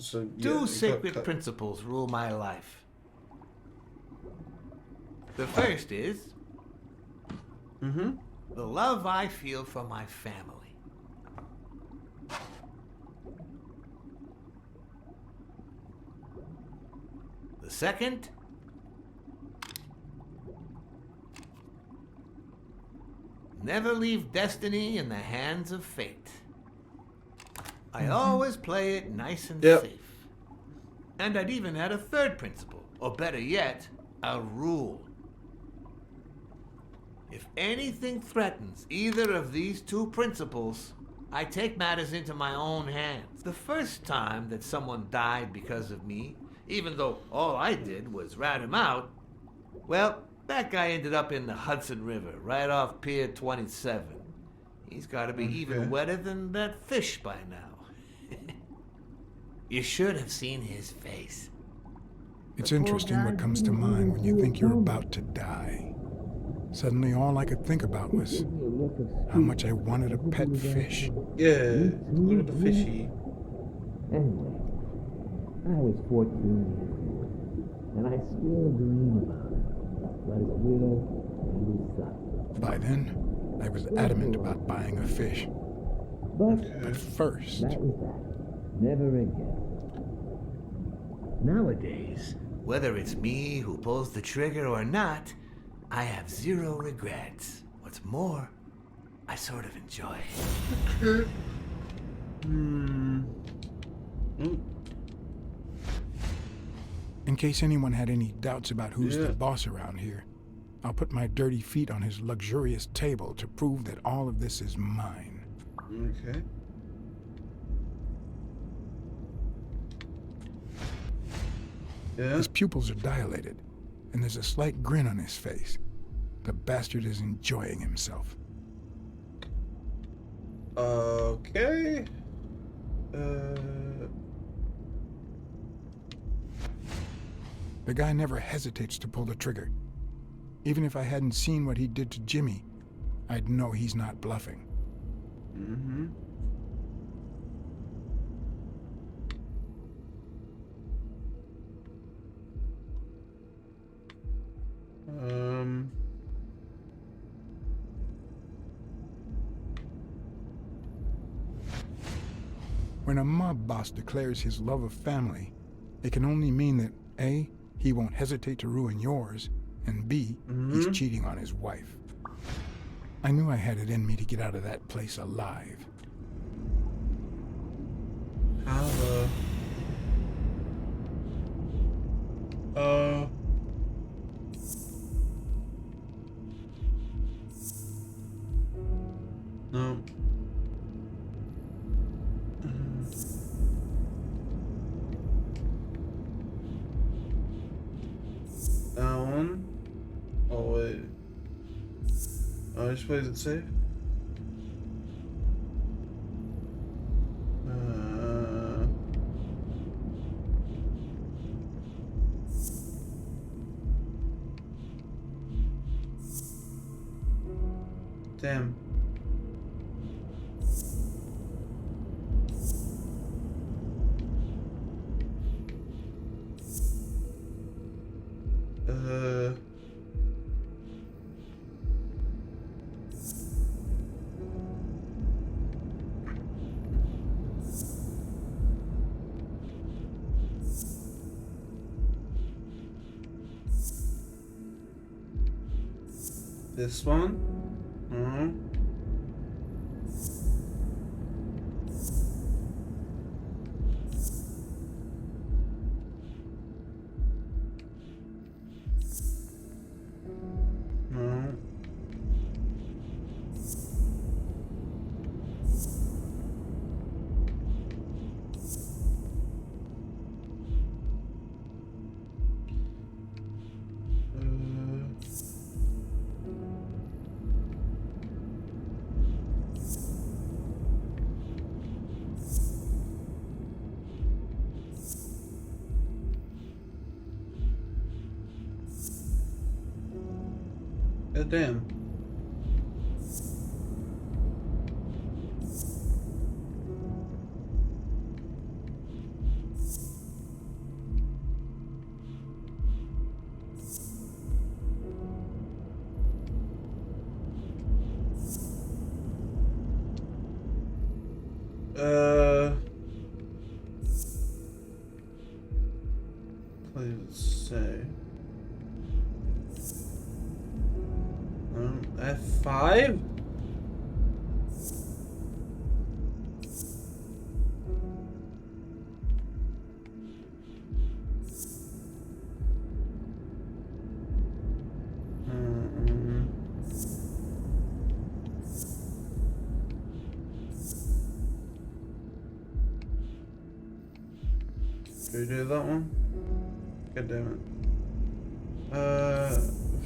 So yeah, Two sacred principles rule my life. The first is the love I feel for my family. The second, never leave destiny in the hands of fate. I always play it nice and safe. And I'd even add a third principle, or better yet, a rule. If anything threatens either of these two principles, I take matters into my own hands. The first time that someone died because of me, even though all I did was rat him out, well, that guy ended up in the Hudson River, right off Pier 27. He's got to be even wetter than that fish by now. You should have seen his face. It's interesting what comes to mind when you think you're about to die. Suddenly all I could think about was how much I wanted a pet fish. Yeah, look at the fishy. Anyway, I was 14 years old, and I still dream about it. About his widow and his son. By then, I was adamant about buying a fish. But first... That was that. Never again. Nowadays, whether it's me who pulls the trigger or not, I have zero regrets. What's more, I sort of enjoy it. In case anyone had any doubts about who's the boss around here, I'll put my dirty feet on his luxurious table to prove that all of this is mine. Okay. Yeah. His pupils are dilated, and there's a slight grin on his face. The bastard is enjoying himself. Okay. The guy never hesitates to pull the trigger. Even if I hadn't seen what he did to Jimmy, I'd know he's not bluffing. When a mob boss declares his love of family, it can only mean that A, he won't hesitate to ruin yours, and B, he's cheating on his wife. I knew I had it in me to get out of that place alive. How no. That one. Oh wait. Oh, this plays it safe. Damn. This one. God damn. exactly say? F5? Do we do that one? God damn it.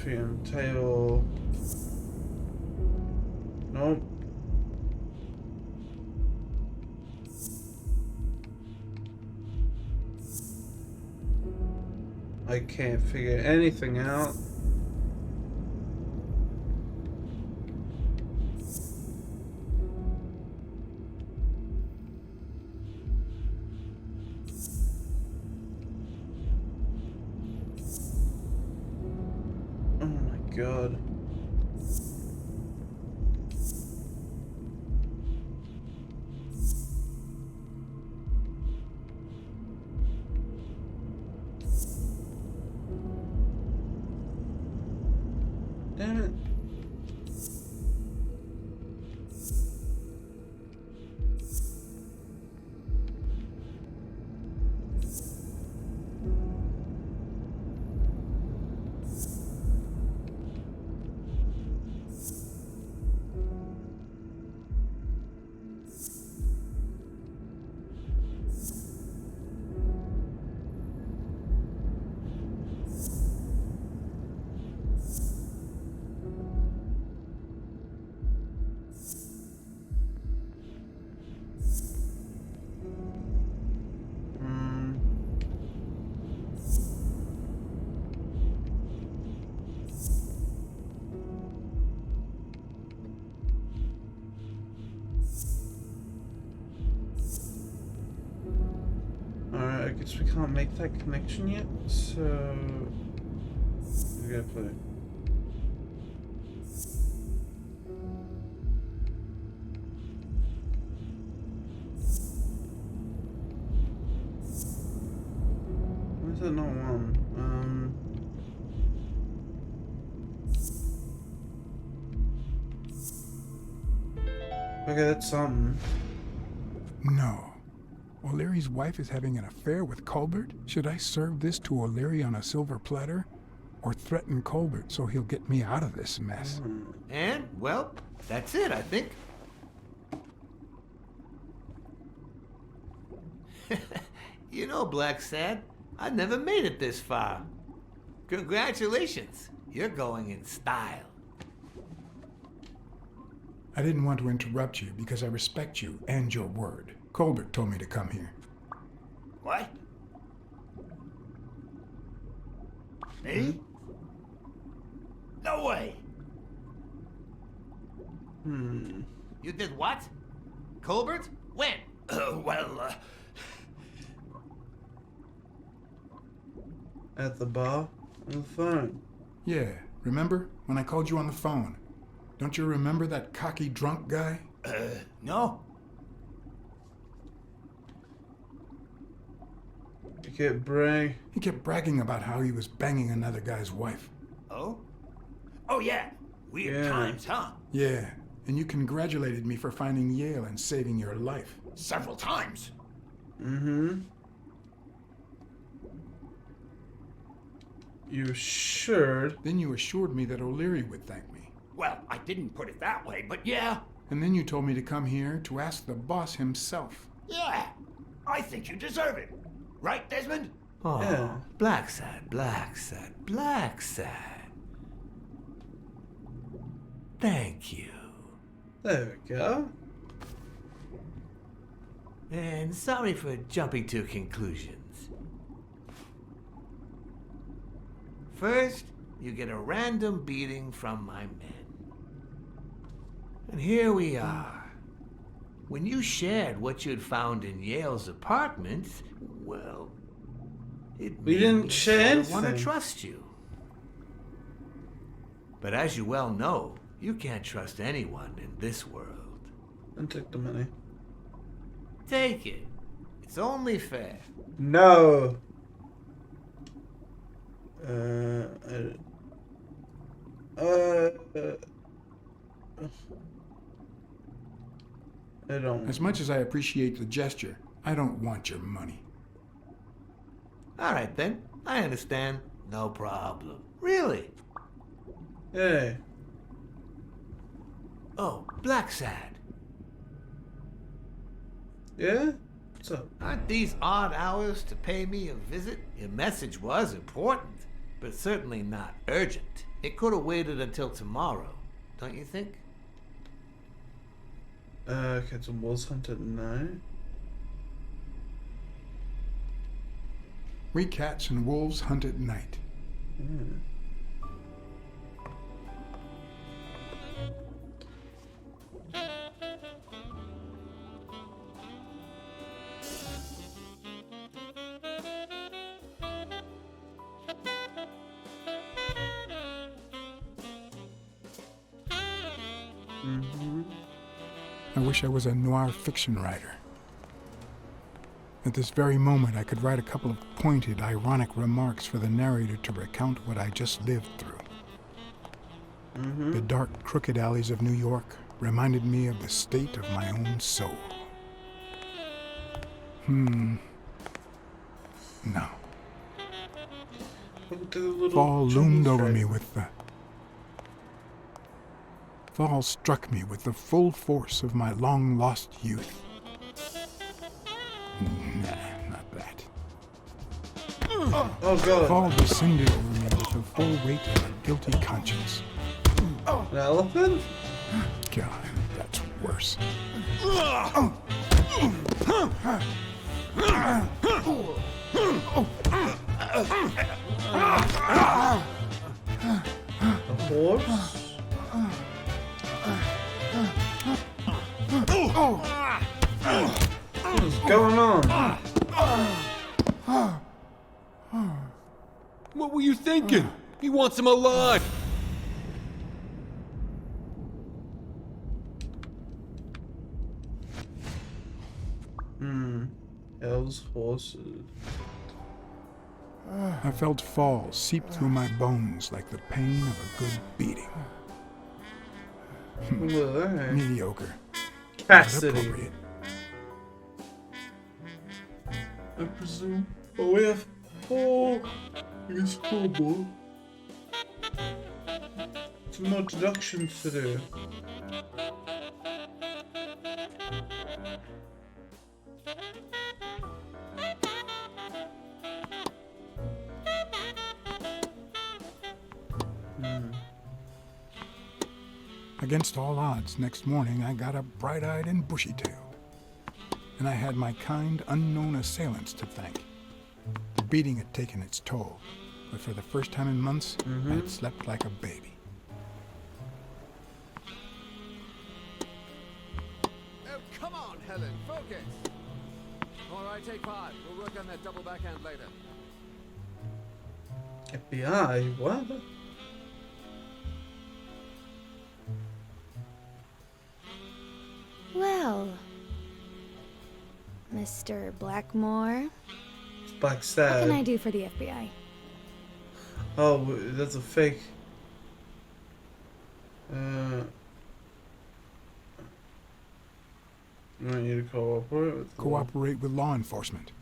Feet and tail. Nope. I can't figure anything out. Oh my god. Damn it. Alright, I guess we can't make that connection yet, so we gotta play. Why is that not one? Okay, that's something. No. O'Leary's wife is having an affair with Colbert? Should I serve this to O'Leary on a silver platter? Or threaten Colbert so he'll get me out of this mess? And, well, that's it, I think. You know, Blacksad, I never made it this far. Congratulations, you're going in style. I didn't want to interrupt you because I respect you and your word. Colbert told me to come here. What? Me? No way! You did what? Colbert? When? At the bar? On the phone? Yeah, remember when I called you on the phone? Don't you remember that cocky drunk guy? No. You kept bragging. He kept bragging about how he was banging another guy's wife. Oh? Oh, yeah. Weird times, huh? Yeah, and you congratulated me for finding Yale and saving your life. Several times. Mm-hmm. You assured. Then you assured me that O'Leary would thank me. Well, I didn't put it that way, but yeah. And then you told me to come here to ask the boss himself. Yeah. I think you deserve it. Right, Desmond? Oh, Yeah. Blacksad, Blacksad, Blacksad. Thank you. There we go. And sorry for jumping to conclusions. First, you get a random beating from my men. And here we are. When you shared what you'd found in Yale's apartment, well, it We made didn't me share sort of want to anything. trust you. But as you well know, you can't trust anyone in this world. And took the money. Take it. It's only fair. No. I don't. As much as I appreciate the gesture, I don't want your money. All right, then. I understand. No problem. Really? Hey. Oh, Blacksad. Yeah? What's up? Aren't these odd hours to pay me a visit? Your message was important, but certainly not urgent. It could have waited until tomorrow, don't you think? Cats and wolves hunt at night. We cats and wolves hunt at night. Yeah. I wish I was a noir fiction writer. At this very moment, I could write a couple of pointed, ironic remarks for the narrator to recount what I just lived through. The dark, crooked alleys of New York reminded me of the state of my own soul. No. Look at the little Fall children's loomed over stripe. me with the... Fall struck me with the full force of my long-lost youth. Nah, not that. Oh god. Fall descended over me with the full weight of a guilty conscience. An elephant? God, that's worse. A horse? What is going on? What were you thinking? He wants him alive. Elves, horses. I felt fall seep through my bones like the pain of a good beating. Alright. Mediocre. but Cassidy. appropriate. I presume. Oh, we have 4. I guess 4 more. Some more deductions to do. Against all odds, next morning I got up bright-eyed and bushy-tailed. And I had my kind, unknown assailants to thank. The beating had taken its toll, but for the first time in months, I had slept like a baby. Oh, come on, Helen, focus. All right, take 5. We'll work on that double backhand later. FBI? What? Well, Mr. Blackmore, It's what can I Blacksad. do for the FBI? Oh, that's a fake. I want you to cooperate with Cooperate with law enforcement.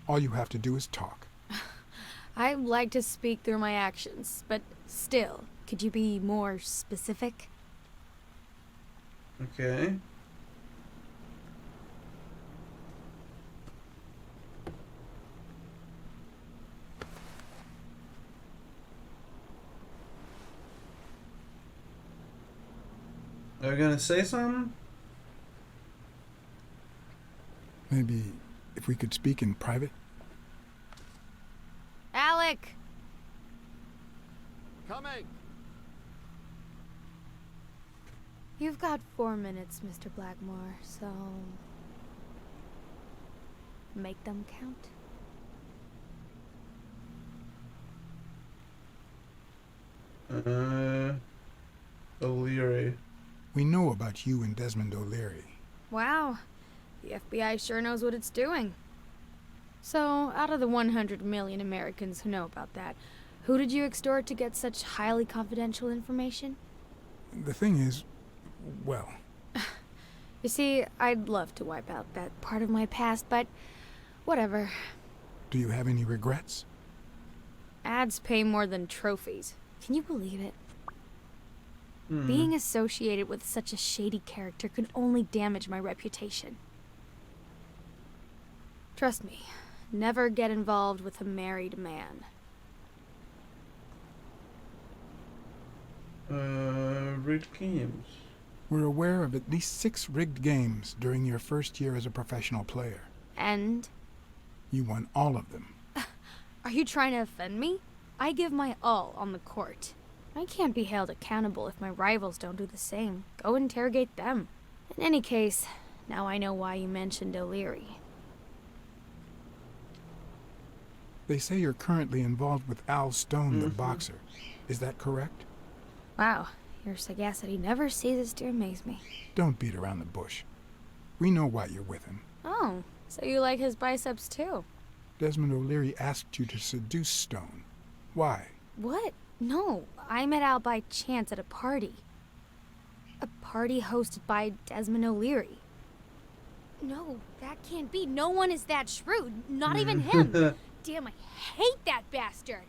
All you have to do is talk. I like to speak through my actions, but still, could you be more specific? Okay. Are you gonna say something? Maybe if we could speak in private? Alec! Coming. You've got 4 minutes, Mr. Blackmore, so... make them count. O'Leary. We know about you and Desmond O'Leary. Wow, the FBI sure knows what it's doing. So, out of the 100 million Americans who know about that, Who did you extort to get such highly confidential information? The thing is, well, You see, I'd love to wipe out that part of my past, but whatever. do you have any regrets? Ads pay more than trophies. Can you believe it? Being associated with such a shady character could only damage my reputation. Trust me, never get involved with a married man. Rigged games. We're aware of at least 6 rigged games during your first year as a professional player. And? You won all of them. Are you trying to offend me? I give my all on the court. I can't be held accountable if my rivals don't do the same. Go interrogate them. In any case, now I know why you mentioned O'Leary. They say you're currently involved with Al Stone, the boxer. Is that correct? Wow, your sagacity never ceases to amaze me. Don't beat around the bush. We know why you're with him. Oh, so you like his biceps too? Desmond O'Leary asked you to seduce Stone. Why? What? No, I met Al by chance at a party. A party hosted by Desmond O'Leary. No, that can't be. No one is that shrewd. Not even him. Damn, I hate that bastard.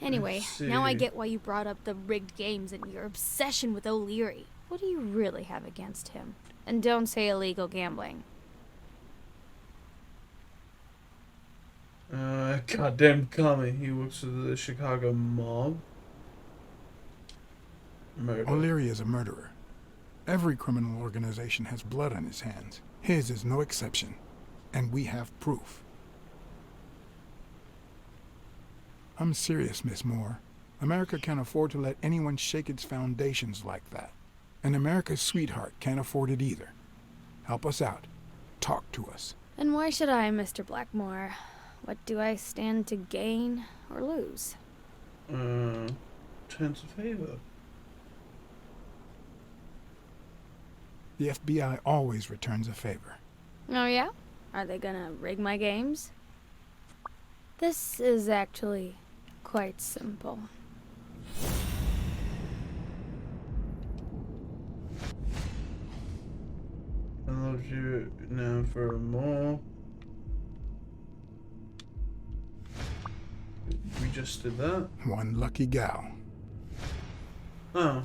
Anyway, now I get why you brought up the rigged games and your obsession with O'Leary. What do you really have against him? And don't say illegal gambling. Goddamn commie. He works for the Chicago mob. Murder. O'Leary is a murderer. Every criminal organization has blood on his hands. His is no exception. And we have proof. I'm serious, Miss Moore. America can't afford to let anyone shake its foundations like that. And America's sweetheart can't afford it either. Help us out. Talk to us. And why should I, Mr. Blackmore? What do I stand to gain or lose? Turns a favor. The FBI always returns a favor. Oh yeah? Are they gonna rig my games? This is actually quite simple. I love you now for more. We just did that. One lucky gal. Oh.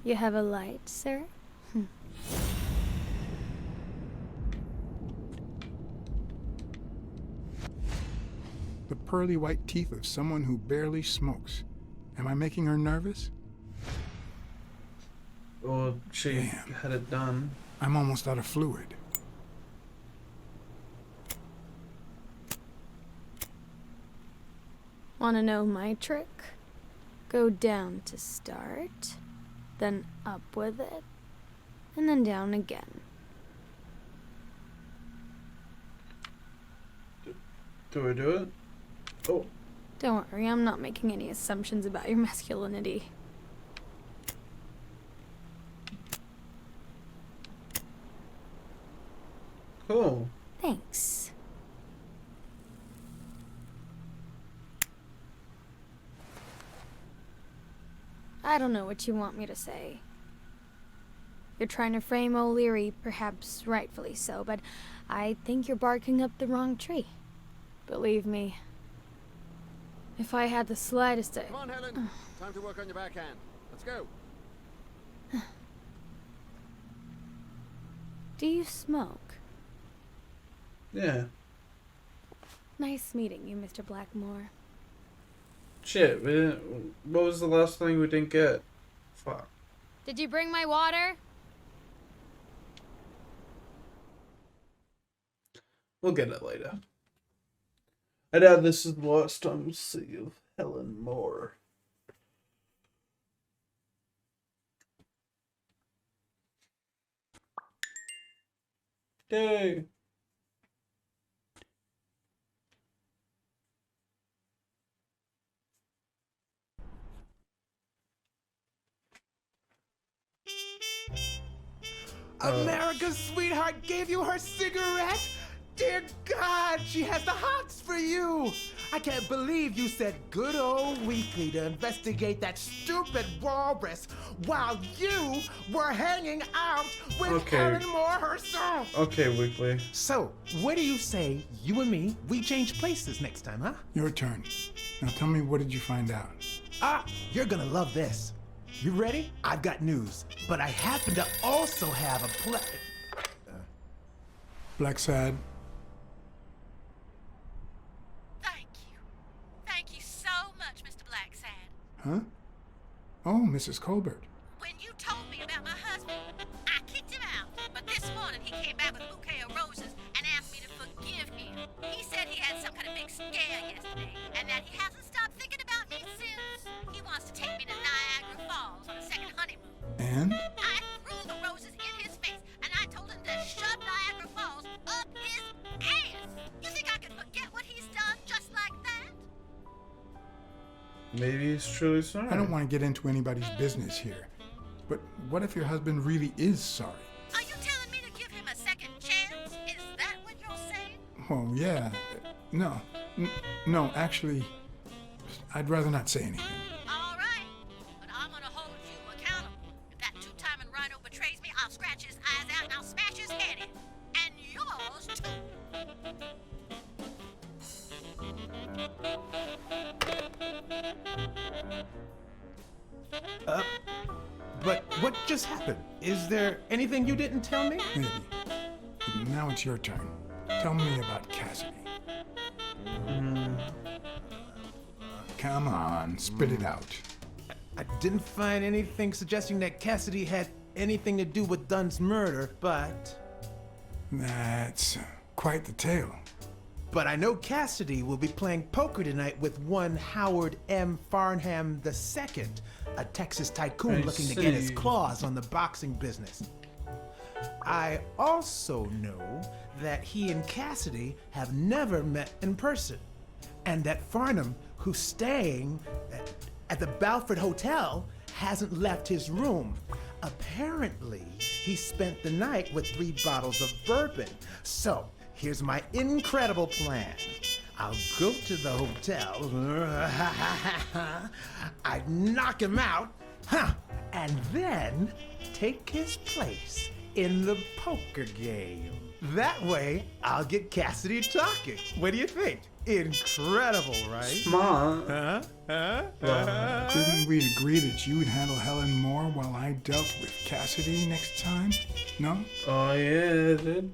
You have a light, sir? The pearly white teeth of someone who barely smokes. Am I making her nervous? Or she Damn. had it done. I'm almost out of fluid. Wanna know my trick? Go down to start, then up with it, and then down again. Do I do it? Oh. Don't worry, I'm not making any assumptions about your masculinity. Cool. Thanks. I don't know what you want me to say. You're trying to frame O'Leary, perhaps rightfully so, but I think you're barking up the wrong tree. Believe me, if I had the slightest... Come on, Helen. Time to work on your backhand. Let's go. Do you smoke? Yeah. Nice meeting you, Mr. Blackmore. Shit, we didn't, what was the last thing we didn't get? Fuck. Did you bring my water? We'll get it later. I doubt this is the last time we'll see of Helen Moore. Yay! America's sweetheart gave you her cigarette? Dear God! She has the hots for you. I can't believe you said good old Weekly to investigate that stupid walrus while you were hanging out with Okay. Helen Moore herself. Okay, Weekly. So, what do you say, you and me, we change places next time, huh? Your turn. Now tell me, what did you find out? Ah, you're gonna love this. You ready? I've got news, but I happen to also have a Blacksad, Thank you. Thank you so much, Mr. Blacksad. huh? Oh, Mrs. Colbert. When you told me about my husband, I kicked him out. But this morning he came back with a bouquet of roses and asked me to forgive him. He said he had some kind of big scare yesterday and that he hasn't stopped thinking about me since. He wants to take me to Niagara Falls on a second honeymoon. And? I threw the roses in his face and I told him to shove Niagara Falls up his ass. You think I can forget what he's done just like that? Maybe he's truly sorry. I don't want to get into anybody's business here. But what if your husband really is sorry? Are you telling me to give him a second chance? Is that what you're saying? Well, yeah. No. No, actually, I'd rather not say anything. All right, but I'm gonna hold you accountable. If that two-timing rhino betrays me, I'll scratch his eyes out and I'll smash his head in. And yours too. But what just happened? Is there anything you didn't tell me? Maybe. But now it's your turn. Tell me about Cassidy. Come on, spit it out. I didn't find anything suggesting that Cassidy had anything to do with Dunn's murder, but That's quite the tale. I know Cassidy will be playing poker tonight with one Howard M. Farnham II, a Texas tycoon I looking to get his see. claws on the boxing business. I also know that he and Cassidy have never met in person, and that Farnham, who's staying at the Balford Hotel, hasn't left his room. Apparently, he spent the night with 3 bottles of bourbon. So, here's my incredible plan. I'll go to the hotel, I'd knock him out, and then take his place in the poker game. That way, I'll get Cassidy talking. What do you think? Incredible, right? Smart. Didn't we agree that you would handle Helen Moore while I dealt with Cassidy next time? No? Oh yeah, dude.